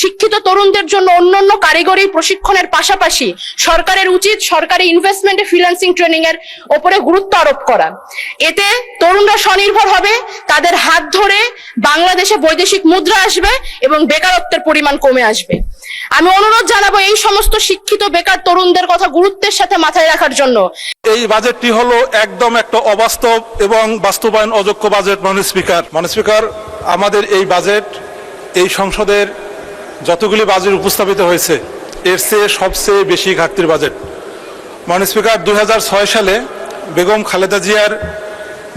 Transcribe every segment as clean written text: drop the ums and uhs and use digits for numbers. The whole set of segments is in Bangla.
শিক্ষিত তরুণদের জন্য অন্যান্য কারিগরি প্রশিক্ষণের পাশাপাশি সরকারের উচিত সরকারি ইনভেস্টমেন্টে ফ্রিল্যান্সিং ট্রেনিং এর উপরে গুরুত্ব আরোপ করা। এতে তরুণরা স্বনির্ভর হবে, তাদের হাত ধরে বাংলাদেশে বৈদেশিক মুদ্রা আসবে এবং বেকারত্বের পরিমাণ কমে আসবে। আমি অনুরোধ জানাবো এই সমস্ত শিক্ষিত বেকার তরুণদের কথা গুরুত্বের সাথে মাথায় রাখার জন্য। এই বাজেটটি হলো একদম একটা অবাস্তব এবং বাস্তবায়ন অযোগ্য বাজেট। মাননীয় স্পিকার, আমাদের এই বাজেট এই সংসদের যতগুলি বাজেট উপস্থাপিত হয়েছে এর চেয়ে সবচেয়ে বেশি ঘাটতির বাজেট। মাননীয় স্পিকার, 2006 সালে বেগম খালেদা জিয়ার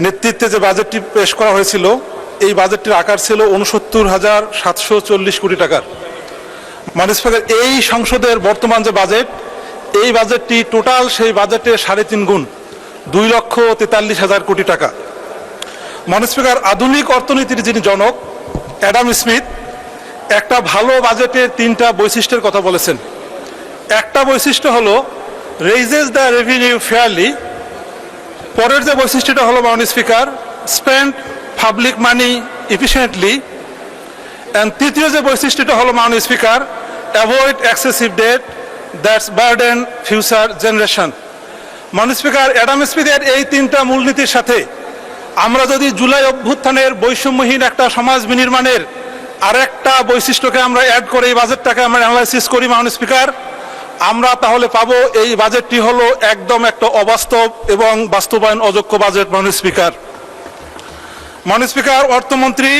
নেতৃত্বে যে বাজেটটি পেশ করা হয়েছিল এই বাজেটটির আকার ছিল 69,740 কোটি টাকার। মাননীয় স্পিকার, এই সংসদের বর্তমান যে বাজেট এই বাজেটটি টোটাল সেই বাজেটের 3.5 গুণ, 2,43,000 কোটি টাকা। মাননীয় স্পিকার, আধুনিক অর্থনীতির যিনি জনক অ্যাডাম স্মিথ একটা ভালো বাজেটের 3টা বৈশিষ্ট্যের কথা বলেছেন। একটা বৈশিষ্ট্য হলো রেইজেস দ্য রেভিনিউ ফেয়ারলি। পরের যে বৈশিষ্ট্যটা হলো মাননীয় speaker, spend public money efficiently. And তৃতীয় যে বৈশিষ্ট্যটা হলো মাননীয় speaker, avoid excessive debt that's burden future generation. মাননীয় স্পিকার, অ্যাডাম স্মিথের এই 3টা মূলনীতির সাথে আমরা যদি জুলাই অভ্যুত্থানের বৈষম্যহীন একটা সমাজ বিনির্মাণের আরেকটা বৈশিষ্ট্যকে আমরা অ্যাড করে এই বাজেটটাকে আমরা অ্যানালাইসিস করি মাননীয় স্পিকার, আমরা তাহলে পাবো এই বাজেটটি হলো একদম একটা অবাস্তব এবং বাস্তবায়ন অযোগ্য বাজেট। মাননীয় স্পিকার, অর্থমন্ত্রী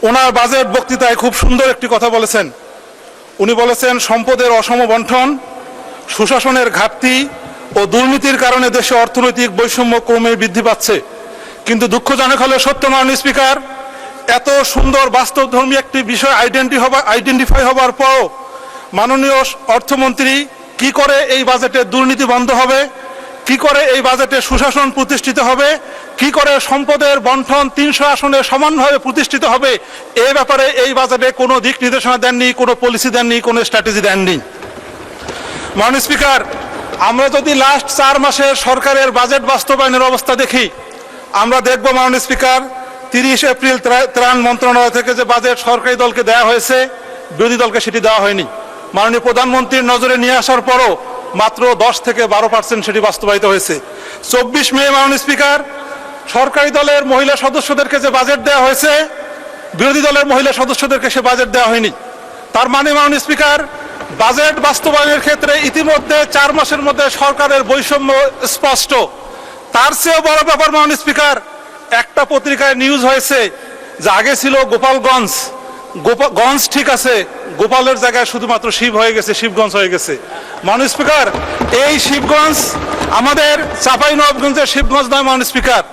ওনার বাজেট বক্তৃতায় খুব সুন্দর একটি কথা বলেছেন। উনি বলেছেন সম্পদের অসম বণ্টন, সুশাসনের ঘাটতি ও দুর্নীতির কারণে দেশে অর্থনৈতিক বৈষম্য ক্রমে বৃদ্ধি পাচ্ছে। কিন্তু দুঃখজনক হলে সত্য মাননীয় স্পিকার, এত সুন্দর বাস্তবধর্মী একটি বিষয় আইডেন্টিফাই হবার পরও মাননীয় অর্থমন্ত্রী কি করে এই বাজেটে দুর্নীতি বন্ধ হবে, কি করে এই বাজেটে সুশাসন প্রতিষ্ঠিত হবে, কি করে সম্পদের বণ্টন 300 আসনে সমানভাবে প্রতিষ্ঠিত হবে, এই ব্যাপারে এই বাজেটে কোনো দিক নির্দেশনা দেননি, কোনো পলিসি দেননি, কোনো স্ট্র্যাটেজি দেননি। মাননীয় স্পিকার, আমরা যদি লাস্ট 4 মাসের সরকারের বাজেট বাস্তবায়নের অবস্থা দেখি, আমরা দেখব মাননীয় স্পিকার 30 এপ্রিল ত্রাণ মন্ত্রণালয় থেকে যে বাজেট সরকারি দলকে দেওয়া হয়েছে বিরোধী দলকে সেটি দেওয়া হয়নি। মাননীয় প্রধানমন্ত্রীর নজরে নিয়ে আসার পরও মাত্র 10 থেকে 12% সেটি বাস্তবায়িত হয়েছে। 24 মে মাননীয় স্পিকার, সরকারি দলের মহিলা সদস্যদেরকে যে বাজেট দেওয়া হয়েছে বিরোধী দলের মহিলা সদস্যদেরকে সে বাজেট দেওয়া হয়নি। তার মানে মাননীয় স্পিকার, বাজেট বাস্তবায়নের ক্ষেত্রে ইতিমধ্যে 4 মাসের মধ্যে সরকারের বৈষম্য স্পষ্ট। তার চেয়েও বড় ব্যাপার মাননীয় স্পিকার, একটা পত্রিকায় নিউজ হয়েছে যে আগে ছিল গোপালগঞ্জ, গঞ্জ ঠিক আছে, গোপালের জায়গায় শুধুমাত্র শিব হয়ে গেছে, শিবগঞ্জ হয়ে গেছে। মাননীয় স্পিকার, এই শিবগঞ্জ আমাদের চাঁপাইনবাবগঞ্জের শিবগঞ্জ নয় মাননীয় স্পিকার,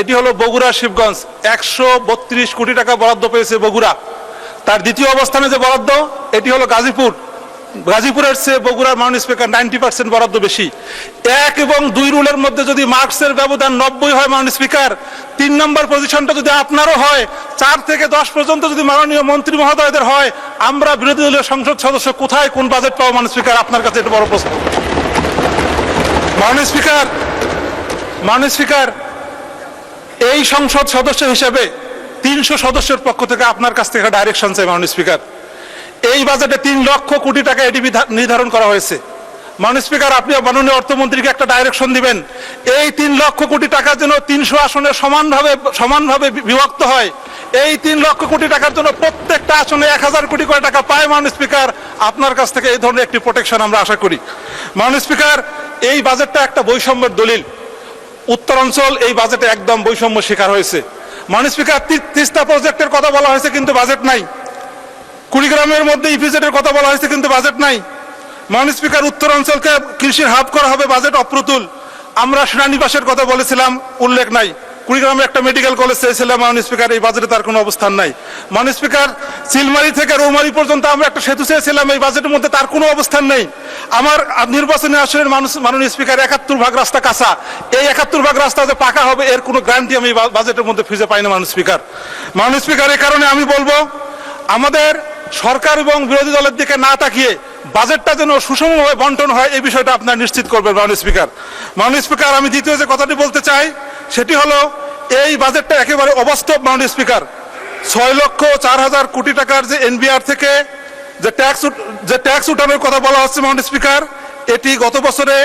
এটি হলো বগুড়ার শিবগঞ্জ। 132 কোটি টাকা বরাদ্দ পেয়েছে বগুড়া। তার দ্বিতীয় অবস্থানে যে বরাদ্দ এটি হলো গাজীপুরের চেয়ে বগুড়ার মাননীয় স্পিকার 90% বরাদ্দ বেশি। 1 এবং 2 রুলের মধ্যে যদি মার্কসের ব্যবধান 90 হয় মাননীয় স্পিকার, 3 নম্বর পজিশনটা যদি আপনারও হয়, 4 থেকে 10 পর্যন্ত যদি মাননীয় মন্ত্রী মহোদয়দের হয়, আমরা বিরোধী দলীয় সংসদ সদস্য কোথায় কোন বাজেট পাবো মাননীয় স্পিকার? আপনার কাছে এটা বড় প্রশ্ন। মাননীয় স্পিকার, এই সংসদ সদস্য হিসেবে 300 সদস্যের পক্ষ থেকে আপনার কাছ থেকে ডাইরেকশন চাই মাননীয় স্পিকার। এই বাজেটে 3 লক্ষ কোটি টাকা এডিবি নির্ধারণ করা হয়েছে। মাননীয় স্পিকার, আপনি মাননীয় অর্থমন্ত্রীকে একটা ডাইরেকশন দিবেন, এই 3 লক্ষ কোটি টাকা যেন 300 আসনে সমানভাবে বিভক্ত হয়। এই 3 লক্ষ কোটি টাকার জন্য প্রত্যেকটা আসনে 1000 কোটি করে টাকা পায় মাননীয় স্পিকার। আপনার কাছ থেকে এই ধরনের একটি প্রোটেকশন আমরা আশা করি। মাননীয় স্পিকার, এই বাজেটটা একটা বৈষম্যের দলিল। উত্তরাঞ্চল এই বাজেটে একদম বৈষম্য শিকার হয়েছে। মাননীয় স্পিকার, তিস্তা প্রজেক্টের কথা বলা হয়েছে কিন্তু বাজেট নাই। কুড়িগ্রামের মধ্যে ইপিজেডের কথা বলা হয়েছে কিন্তু বাজেট নাই। মাননীয় স্পিকার, উত্তরাঞ্চলকে কৃষির হাব করা হবে, বাজেট অপ্রতুল। আমরা সেনানিবাসের কথা বলেছিলাম, উল্লেখ নাই। কুড়িগ্রামে একটা মেডিকেল কলেজ চেয়েছিলাম মাননীয় স্পিকার, এই বাজেটে তার কোনো অবস্থান নাই। মাননীয় স্পিকার, চিলমারি থেকে রৌমারি পর্যন্ত আমরা একটা সেতু চেয়েছিলাম, এই বাজেটের মধ্যে তার কোনো অবস্থান নেই। আমার নির্বাচনী আসনের মাননীয় স্পিকার 71 ভাগ রাস্তা কাঁচা, এই 71 ভাগ রাস্তা যে পাকা হবে এর কোনো গ্যারান্টি আমি বাজেটের মধ্যে খুঁজে পাই না মাননীয় স্পিকার। এই কারণে আমি বলবো, আমাদের সরকার এবং বিরোধী দলের দিকে না তাকিয়ে বাজেটটা যেন সুষমভাবে বন্টন হয় এই বিষয়টা আপনারা নিশ্চিত করবেন মাননীয় স্পিকার। আমি দ্বিতীয় যে কথাটি বলতে চাই সেটি হলো, এই বাজেটটা একেবারে অবাস্তব মাননীয় স্পিকার। 6,04,000 কোটি টাকার যে এনবিআর থেকে যে ট্যাক্স উঠানোর কথা বলা হচ্ছে মাননীয় স্পিকার, এটি গত বছরে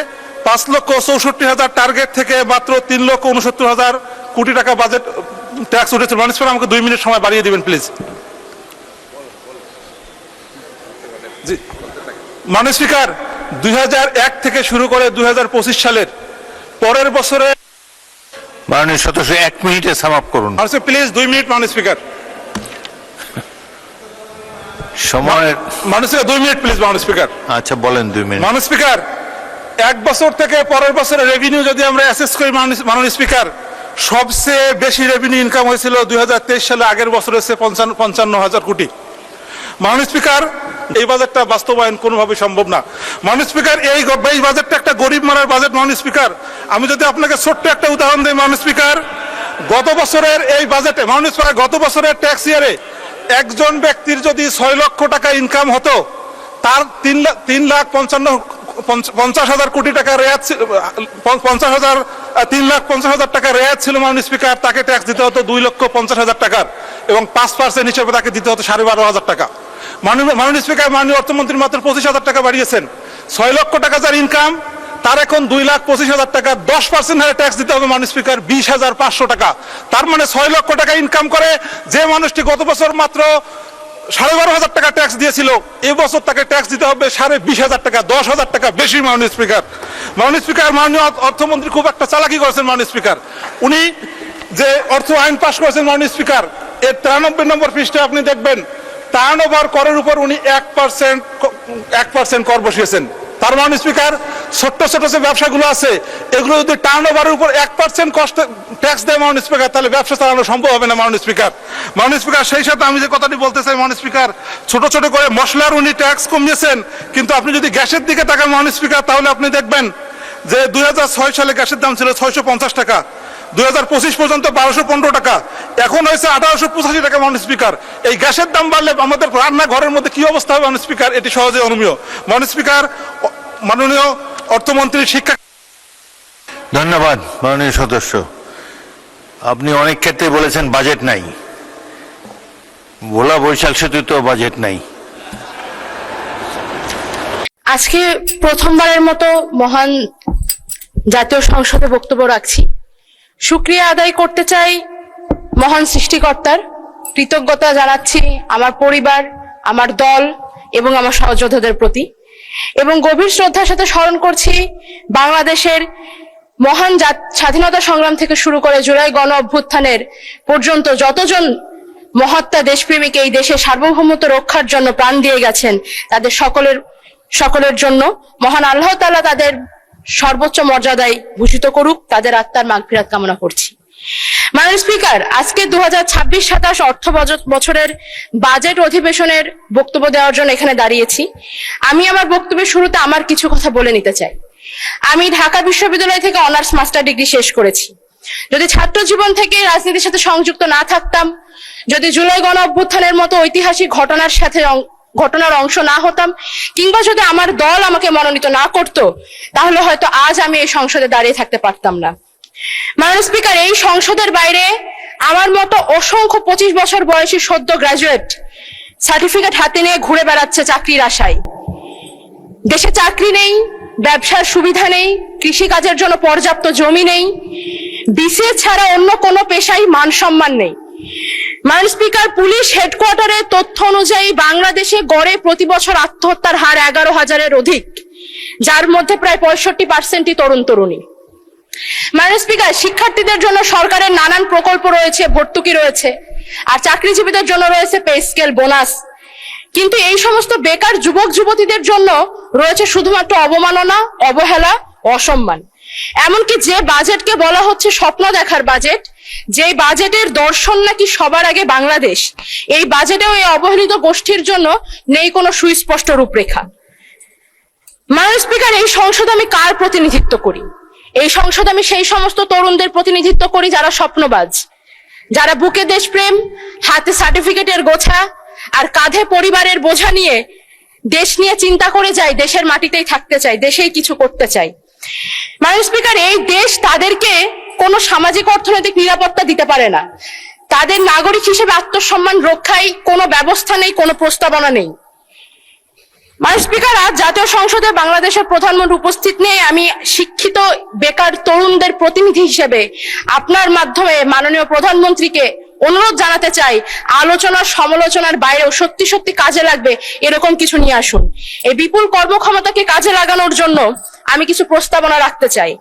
5,64,000 টার্গেট থেকে মাত্র 3,69,000 কোটি টাকা বাজেট ট্যাক্স উঠেছে। মাননীয় স্পিকার, আমাকে 2 মিনিট সময় বাড়িয়ে দিবেন প্লিজ। জি মাননীয় স্পিকার, 2001 থেকে শুরু করে 2025 সালের পরের বছরে মাননীয় সদস্য 1 মিনিটে সাম আপ করুন। প্লিজ 2 মিনিট মাননীয় স্পিকার। সময় মাননীয় স্পিকার 2 মিনিট প্লিজ মাননীয় স্পিকার। আচ্ছা বলেন 2 মিনিট। মাননীয় স্পিকার, 1 বছর থেকে পরের বছরের রেভিনিউ যদি আমরা অ্যাসেস করি মাননীয় স্পিকার, সবচেয়ে বেশি রেভিনিউ ইনকাম হয়েছিল 2023 সালে, আগের বছর হচ্ছে 55,000 কোটি। মাননীয় স্পিকার, এই বাজেটটা বাস্তবায়ন কোনোভাবে সম্ভব না। মাননীয় স্পিকার, এই বাজেটটা একটা গরিব মারার বাজেট। মাননীয় স্পিকার, আমি যদি আপনাকে ছোট্ট একটা উদাহরণ দিই মাননীয় স্পিকার, গত বছরের এই বাজেটে মাননীয় স্পিকার, গত বছরের ট্যাক্স ইয়ারে একজন ব্যক্তির যদি 6 লক্ষ টাকা ইনকাম হতো, তার 3,50,000 কোটি টাকা রেয়াত, 3,50,000 টাকা রেয়াত ছিল মাননীয় স্পিকার। তাকে ট্যাক্স দিতে হতো 2,50,000 টাকার, এবং 5% হিসেবে তাকে দিতে হতো 12,500 টাকা। মাননীয় স্পিকার, মাননীয় অর্থমন্ত্রী মাত্র 25,000 টাকা বাড়িয়েছেন। 6 লক্ষ টাকা যার ইনকাম, তার এখন 2,25,000 টাকা 10% হারে ট্যাক্স দিতে হবে মাননীয় স্পিকার, 20,500 টাকা। তার মানে 6 লক্ষ টাকা ইনকাম করে যে মানুষটি গত বছর মাত্র 12,500 টাকা ট্যাক্স দিয়েছিল, এবছর তাকে ট্যাক্স দিতে হবে 20,500 টাকা, 10,000 টাকা বেশি মাননীয় স্পিকার। মাননীয় স্পিকার, মাননীয় অর্থমন্ত্রী খুব একটা চালাকি করেছেন মাননীয় স্পিকার। উনি যে অর্থ আইন পাশ করেছেন মাননীয় স্পিকার, এর 93 নম্বর পৃষ্ঠায় আপনি দেখবেন টার্নওভার করের উপর উনি 1% কর বসিয়েছেন। তার মাননীয় স্পিকার, ছোট্ট ছোট যে ব্যবসাগুলো আছে, এগুলো যদি টার্নওভারের উপর 1% কষ্ট ট্যাক্স দেয় মাননীয় স্পিকার, তাহলে ব্যবসা চালানো সম্ভব হবে না মাননীয় স্পিকার। মাননীয় স্পিকার, সেই সাথে আমি যে কথাটি বলতে চাই মাননীয় স্পিকার, ছোট ছোট করে মশলার উনি ট্যাক্স কমিয়েছেন, কিন্তু আপনি যদি গ্যাসের দিকে তাকান মাননীয় স্পিকার, তাহলে আপনি দেখবেন যে 2006 সালে গ্যাসের দাম ছিল 650 টাকা, 2025 পর্যন্ত 1215 টাকা, এখন হয়েছে 1885 টাকা মাননীয় স্পিকার। এই গ্যাসের দাম বাড়লে আমাদের রান্নাঘরের মধ্যে কি অবস্থা হবে মাননীয় স্পিকার, এটি সহজে অনুমেয়। মাননীয় স্পিকার, মাননীয় অর্থমন্ত্রী শিক্ষা। ধন্যবাদ মাননীয় সদস্য। আপনি অনেক ক্ষেত্রে বলেছেন বাজেট নাই, ভোলা বৈশাখ সেতু তো বাজেট নাই। আজকে প্রথমবারের মতো মহান জাতীয় সংসদে বক্তব্য রাখছি। শুকরিয়া আদায় করতে চাই মহান সৃষ্টিকর্তার, কৃতজ্ঞতা জানাচ্ছি আমার পরিবার, আমার দল এবং আমার সহযোদ্ধাদের প্রতি, এবং গভীর শ্রদ্ধার সাথে স্মরণ করছি বাংলাদেশের মহান স্বাধীনতা সংগ্রাম থেকে শুরু করে জুলাই গণ অভ্যুত্থানের পর্যন্ত যতজন মহাত্মা দেশপ্রেমিক এই দেশের সার্বভৌমত্ব রক্ষার জন্য প্রাণ দিয়ে গেছেন, তাদের সকলের জন্য মহান আল্লাহ তাআলা তাদের সর্বোচ্চ মর্যাদায় ভূষিত করুক, তাদের আত্মার মাগফিরাত কামনা করছি। মাননীয় স্পিকার, আজকে 2026-27 অর্থ বছরের বাজেট অধিবেশনের বক্তব্য দেওয়ার জন্য এখানে দাঁড়িয়েছি। আমি আমার বক্তব্যের শুরুতে আমার কিছু কথা বলে নিতে চাই। আমি ঢাকা বিশ্ববিদ্যালয় থেকে অনার্স মাস্টার ডিগ্রি শেষ করেছি। যদি ছাত্র জীবন থেকে রাজনীতির সাথে সংযুক্ত না থাকতাম, যদি জুলাই গণ অভ্যুত্থানের মতো ঐতিহাসিক ঘটনার অংশ না হতাম, কিংবা যদি আমার দল আমাকে মনোনীত না করত, তাহলে হয়তো আজ আমি এই সংসদে দাঁড়িয়ে থাকতে পারতাম না। মাননীয় স্পিকার, এই সংসদের বাইরে আমার মতো অসংখ্য 25 বছর বয়সী সদ্য গ্রাজুয়েট সার্টিফিকেট হাতে নিয়ে ঘুরে বেড়াচ্ছে চাকরির আশায়। দেশে চাকরি নেই, ব্যবসার সুবিধা নেই, কৃষিকাজের জন্য পর্যাপ্ত জমি নেই, বিসিএস ছাড়া অন্য কোনো পেশায় মান সম্মান নেই। মাননীয় স্পিকার, পুলিশ হেডকোয়ার্টারের তথ্য অনুযায়ী বাংলাদেশে গড়ে প্রতি বছর আত্মহত্যার হার 11,000-এর অধিক, যার মধ্যে প্রায় 65%ই তরুণ তরুণী। মাননীয় স্পিকার, শিক্ষার্থীদের জন্য সরকারের নানান প্রকল্প রয়েছে, ভর্তুকি রয়েছে, আর চাকরিজীবীদের জন্য রয়েছে পে স্কেল, বোনাস, কিন্তু এই সমস্ত বেকার যুবক যুবতীদের জন্য রয়েছে শুধুমাত্র অবমাননা, অবহেলা, অসম্মান। এমনকি যে বাজেটকে বলা হচ্ছে স্বপ্ন দেখার বাজেট, যে বাজেটের দর্শন নাকি সবার আগে বাংলাদেশ, এই বাজেটেও এই অবহেলিত গোষ্ঠীর জন্য নেই কোনো সুস্পষ্ট রূপরেখা। মাননীয় স্পিকার, এই সংসদ আমি কার প্রতিনিধিত্ব করি? এই সংসদ আমি সেই সমস্ত তরুণদের প্রতিনিধিত্ব করি যারা স্বপ্নবাজ, যারা বুকে দেশপ্রেম, হাতে সার্টিফিকেটের গোছা আর কাঁধে পরিবারের বোঝা নিয়ে দেশ নিয়ে চিন্তা করে যায়, দেশের মাটিতেই থাকতে চায়, দেশেই কিছু করতে চায়। মাননীয় স্পিকার, এই দেশ তাদেরকে কোনো সামাজিক অর্থনৈতিক নিরাপত্তা দিতে পারে না, তাদের নাগরিক হিসেবে আত্মসম্মান রক্ষায় কোনো ব্যবস্থা নেই, কোনো প্রস্তাবনা নেই। মাননীয় স্পিকার, আজ জাতীয় সংসদে বাংলাদেশের প্রধানমন্ত্রী উপস্থিত নেই। আমি শিক্ষিত বেকার তরুণদের প্রতিনিধি হিসেবে আপনার মাধ্যমে মাননীয় প্রধানমন্ত্রীকে অনুরোধ জানাতে চাই, আলোচনা সমালোচনার বাইরেও সত্যি সত্যি কাজে লাগবে এরকম কিছু নিয়ে আসুন। এই বিপুল কর্মক্ষমতাকে কাজে লাগানোর জন্য আমি কিছু প্রস্তাবনা রাখতে চাই।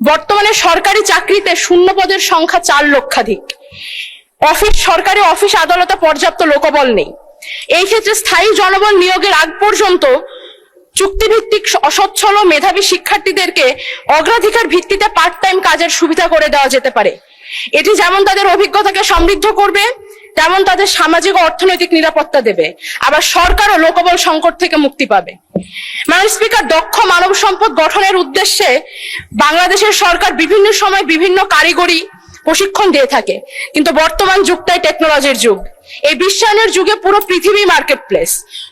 বর্তমানে সরকারি চাকরিতে শূন্য পদের সংখ্যা 4 লক্ষাধিক। সরকারি অফিস আদালতে পর্যাপ্ত লোকবল নেই। এই ক্ষেত্রে স্থায়ী জনবল নিয়োগের আগ পর্যন্ত চুক্তিভিত্তিক অসচ্ছল ও মেধাবী শিক্ষার্থীদেরকে অগ্রাধিকার ভিত্তিতে পার্ট টাইম কাজের সুবিধা করে দেওয়া যেতে পারে। এটি যেমন তাদের অভিজ্ঞতাকে সমৃদ্ধ করবে, তেমন তাদের সামাজিক ও অর্থনৈতিক নিরাপত্তা দেবে। আবার সরকারও লোকবল সংকট থেকে মুক্তি পাবে। মাননীয় স্পিকার, দক্ষ মানব সম্পদ গঠনের উদ্দেশ্যে বাংলাদেশের সরকার বিভিন্ন সময় বিভিন্ন কারিগরি প্রশিক্ষণ দিয়ে থাকে, কিন্তু বর্তমান যুগটাই টেকনোলজির যুগ। এই বিশ্বায়নের যুগে পুরো পৃথিবী মার্কেট প্লেস।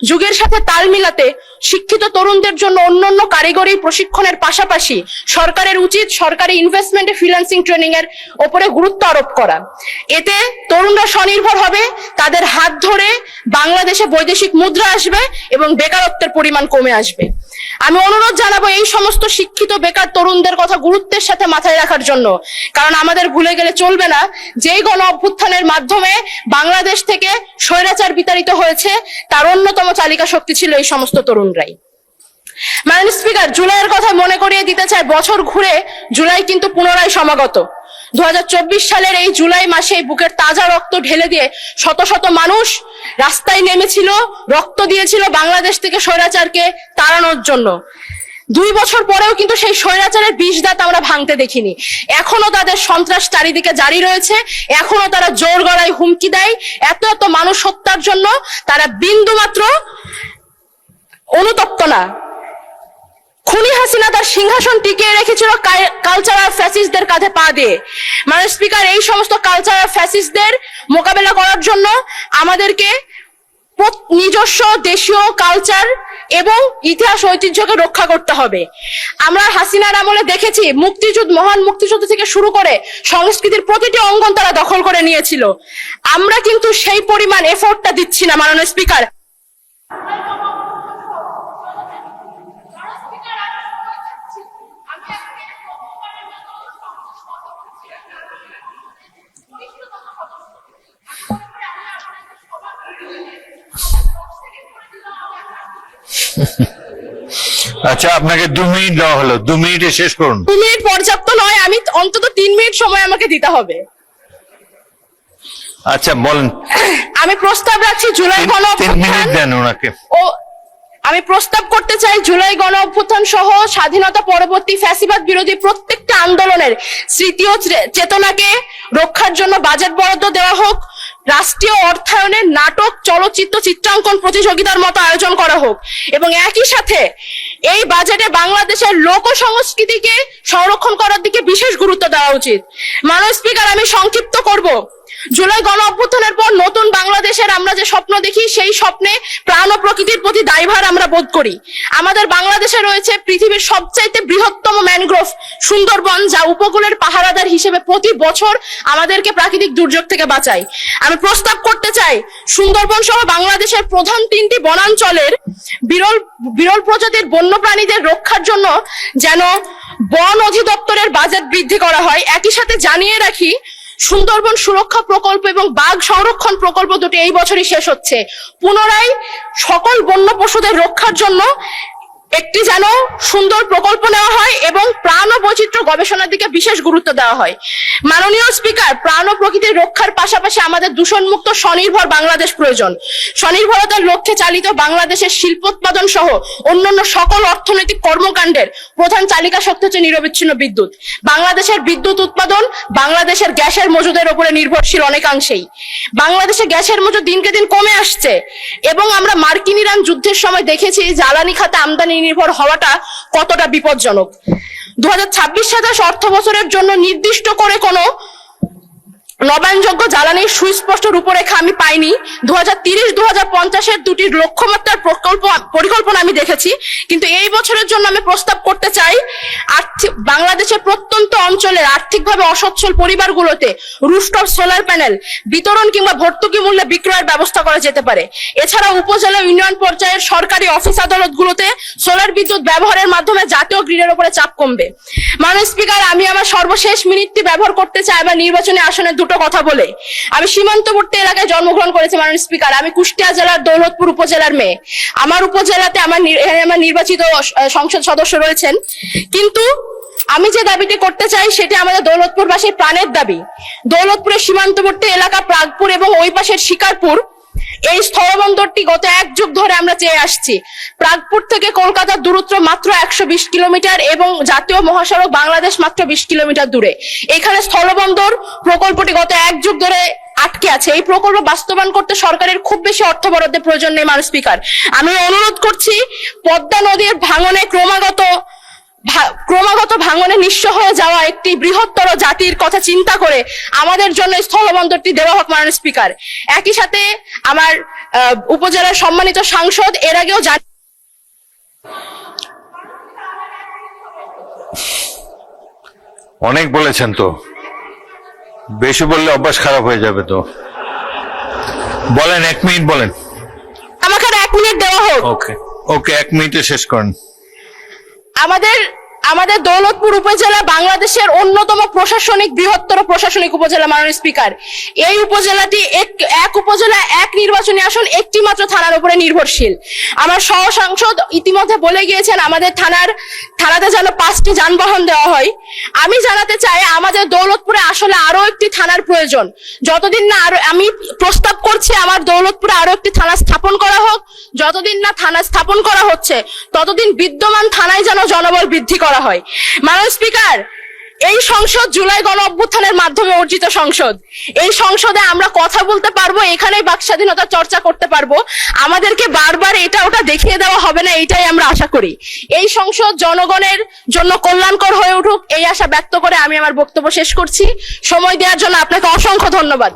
যুগের সাথে তাল মিলাতে শিক্ষিত তরুণদের জন্য অন্যান্য কারিগরি প্রশিক্ষণের পাশাপাশি সরকারের উচিত সরকারি ইনভেস্টমেন্টে ফ্রিল্যান্সিং ট্রেনিং এর উপরে গুরুত্ব আরোপ করা। এতে তরুণরা স্বনির্ভর হবে, তাদের হাত ধরে বাংলাদেশে বৈদেশিক মুদ্রা আসবে এবং বেকারত্বের পরিমাণ কমে আসবে। আমি অনুরোধ জানাবো এই সমস্ত শিক্ষিত বেকার তরুণদের কথা গুরুত্বের সাথে মাথায় রাখার জন্য, কারণ আমাদের ভুলে গেলে চলবে না যেই গণ অভ্যুত্থানের মাধ্যমে বাংলাদেশ থেকে স্বৈরাচার বিতাড়িত হয়েছে তার অন্যতম চালিকা শক্তি ছিল এই সমস্ত তরুণরাই। মাননীয় স্পিকার, জুলাইয়ের কথা মনে করিয়ে দিতে চাই, বছর ঘুরে জুলাই কিন্তু পুনরায় সমাগত। 2024 সালের এই জুলাই মাসে বুকের তাজা রক্ত ঢেলে দিয়ে শত শত মানুষ রাস্তায় নেমেছিল, রক্ত দিয়েছিল বাংলাদেশ থেকে স্বৈরাচারকে তাড়ানোর জন্য। 2 বছর পরেও কিন্তু সেই স্বৈরাচারের বিষ দাঁত আমরা ভাঙতে দেখিনি। এখনো তাদের সন্ত্রাস চারিদিকে জারি রয়েছে, এখনো তারা জোর গলায় হুমকি দেয়। এত এত মানুষ হত্যার জন্য তারা বিন্দু মাত্র অনুতপ্ত না। খুনি হাসিনা তার সিংহাসন টিকিয়ে রেখেছিল কালচারাল ফ্যাসিস্টদের কাঁধে পা দিয়ে। মাননীয় স্পিকার, এই সমস্ত কালচারাল ফ্যাসিস্টদের মোকাবেলা করার জন্য আমাদেরকে নিজস্ব দেশীয় কালচার এবং ইতিহাস ঐতিহ্যকে রক্ষা করতে হবে। আমরা হাসিনার আমলে দেখেছি মহান মুক্তিযুদ্ধ থেকে শুরু করে সংস্কৃতির প্রতিটি অঙ্গন তারা দখল করে নিয়েছিল। আমরা কিন্তু সেই পরিমাণ এফোর্টটা দিচ্ছি না। মাননীয় স্পিকার, আচ্ছা, আপনাকে 2 মিনিট দেওয়া হলো, 2 মিনিটে শেষ করুন। 2 মিনিট পর্যাপ্ত নয়, আমি অন্তত 3 মিনিট সময় আমাকে দিতে হবে। আচ্ছা বলেন। আমি প্রস্তাব রাখছি জুলাই গণ 3 মিনিট দেন ওনাকে। আমি প্রস্তাব করতে চাই জুলাই গণ অভ্যুত্থান সহ স্বাধীনতা পরবর্তী ফ্যাসিবাদ বিরোধী প্রত্যেকটা আন্দোলনের স্মৃতি ও চেতনাকে রক্ষার জন্য বাজেট বরাদ্দ দেওয়া হোক। রাষ্ট্রীয় অর্থায়নের নাটক, চলচ্চিত্র, চিত্রাঙ্কন প্রতিযোগিতার মতো আয়োজন করা হোক এবং একই সাথে এই বাজেটে বাংলাদেশের লোক সংস্কৃতিকে সংরক্ষণ করার দিকে বিশেষ গুরুত্ব দেওয়া উচিত। মাননীয় স্পিকার, আমি সংক্ষিপ্ত করব। জুলাই গণ অভ্যুত্থানের পর নতুন বাংলাদেশের আমরা যে স্বপ্ন দেখি, সেই স্বপ্নে প্রাণ ও প্রকৃতির প্রতি দায়ভার আমরা বোধ করি। আমাদের বাংলাদেশে রয়েছে পৃথিবীর সবচাইতে বৃহত্তম ম্যানগ্রোভ সুন্দরবন, যা উপকূলের পাহারাদার হিসেবে প্রতি বছর আমাদেরকে প্রাকৃতিক দুর্যোগ থেকে বাঁচায়। আমি প্রস্তাব করতে চাই সুন্দরবন সহ বাংলাদেশের প্রধান 3টি বনাঞ্চলের বিরল প্রজাতির বন্যপ্রাণীদের রক্ষার জন্য যেন বন অধিদপ্তরের বাজেট বৃদ্ধি করা হয়। একই সাথে জানিয়ে রাখি, সুন্দরবন সুরক্ষা প্রকল্প এবং বাঘ সংরক্ষণ প্রকল্প দুটি এই বছরই শেষ হচ্ছে। পুনরায় সকল বন্য পশুদের রক্ষার জন্য একটি যেন সুন্দর প্রকল্প নেওয়া হয় এবং প্রাণ ও বৈচিত্র্য গবেষণার দিকে বিশেষ গুরুত্ব দেওয়া হয়। মাননীয় স্পিকার, প্রাণ ও প্রকৃতির রক্ষার পাশাপাশি আমাদের দূষণমুক্ত স্বনির্ভর বাংলাদেশ প্রয়োজন। স্বনির্ভরতার লক্ষ্যে চালিত বাংলাদেশের শিল্পোৎপাদন সহ অন্যান্য সকল অর্থনৈতিক কর্মকাণ্ডের প্রধান চালিকা শক্তি হচ্ছে নিরবিচ্ছিন্ন বিদ্যুৎ। বাংলাদেশের বিদ্যুৎ উৎপাদন বাংলাদেশের গ্যাসের মজুদের উপরে নির্ভরশীল অনেকাংশেই। বাংলাদেশে গ্যাসের মজুদ দিনকে দিন কমে আসছে এবং আমরা মার্কিন ইরান যুদ্ধের সময় দেখেছি জ্বালানি খাতে আমদানি নির্ভর হওয়াটা কতটা বিপজ্জনক। 2026-27 অর্থ বছরের জন্য নির্দিষ্ট করে কোনো নবায়নযোগ্য জ্বালানির সুস্পষ্ট রূপরেখা আমি পাইনি। 2030-2050 দুটি লক্ষ্যমাত্রার পরিকল্পনা আমি দেখেছি, কিন্তু এই বছরের জন্য আমি প্রস্তাব করতে চাই বাংলাদেশের প্রত্যন্ত অঞ্চলের আর্থিকভাবে অসচ্ছল পরিবারগুলোতে রুফটপ সোলার প্যানেল বিতরণ কিংবা ভর্তুকি মূল্যে বিক্রয়ের ব্যবস্থা করা যেতে পারে। এছাড়া উপজেলা ইউনিয়ন পর্যায়ের সরকারি অফিস আদালতগুলোতে সোলার বিদ্যুৎ ব্যবহারের মাধ্যমে জাতীয় গ্রিডের উপরে চাপ কমবে। মাননীয় স্পিকার, আমি আমার সর্বশেষ মিনিটটি ব্যবহার করতে চাই আমার নির্বাচনী আসনের দুটো কথা বলে। আমি সীমান্তবর্তী এলাকায় জন্মগ্রহণ করেছি মাননীয় স্পিকার। আমি কুষ্টিয়া জেলার দৌলতপুর উপজেলার মেয়ে। আমার উপজেলাতে আমার নির্বাচিত সংসদ সদস্য রয়েছেন, কিন্তু আমি যে দাবিটি করতে চাই সেটি আমাদের দৌলতপুরবাসীর প্রাণের দাবি। দৌলতপুরের সীমান্তবর্তী এলাকা প্রাগপুর এবং ওই পাশের শিকারপুর, এই স্থলবন্দরটি গত 1 যুগ ধরে আমরা চেয়ে আসছি। প্রাগপুর থেকে কলকাতার দূরত্ব মাত্র 120 কিলোমিটার এবং জাতীয় মহাসড়ক বাংলাদেশ মাত্র 20 কিলোমিটার দূরে। এখানে স্থলবন্দর প্রকল্পটি গত 1 যুগ ধরে আটকে আছে। এই প্রকল্প বাস্তবায়ন করতে সরকারের খুব বেশি অর্থ বরাদ্দের প্রয়োজন নেই মাননীয় স্পিকার। আমি অনুরোধ করছি, পদ্মা নদীর ভাঙনে ক্রমাগত ভাঙনে নিঃস্ব হয়ে যাওয়া একটি বৃহত্তর জাতির কথা চিন্তা করে আমাদের জন্য স্থলবন্দরটি দেওয়া হোক মাননীয় স্পিকার। একই সাথে আমার উপজেলার সম্মানিত সাংসদ এর আগেও অনেক বলেছেন, তো বেশি বললে অভ্যাস খারাপ হয়ে যাবে। তো বলেন, 1 মিনিট বলেন। আমাকে আর 1 মিনিট দেওয়া হোক। ওকে ওকে, 1 মিনিটে শেষ করেন। আমাদের দৌলতপুর উপজেলা বাংলাদেশের অন্যতম বৃহত্তর প্রশাসনিক উপজেলা মাননীয় স্পিকার। এই উপজেলাটি এক উপজেলা এক নির্বাচনী আসন একটি মাত্র থানার উপরে নির্ভরশীল। আমার সহ সাংসদ ইতিমধ্যে বলে গিয়েছেন আমাদের থানাতে যেন 5টি যানবাহন দেওয়া হয়। আমি জানাতে চাই আমাদের দৌলতপুরে আসলে আরো একটি থানার প্রয়োজন। যতদিন না আমি প্রস্তাব করছি আমার দৌলতপুরে আরো একটি থানা স্থাপন করা হোক। যতদিন না থানা স্থাপন করা হচ্ছে ততদিন বিদ্যমান থানায় যেন জনবল বৃদ্ধি করা হয়। মাননীয় স্পিকার, এই সংসদ জুলাই গণ অভ্যুত্থানের মাধ্যমে অর্জিত সংসদ। এই সংসদে আমরা কথা বলতে পারবো, এখানেই বাক স্বাধীনতার চর্চা করতে পারবো। আমাদেরকে বারবার এটা ওটা দেখিয়ে দেওয়া হবে না, এটাই আমরা আশা করি। এই সংসদ জনগণের জন্য কল্যাণকর হয়ে উঠুক, এই আশা ব্যক্ত করে আমি আমার বক্তব্য শেষ করছি। সময় দেওয়ার জন্য আপনাকে অসংখ্য ধন্যবাদ।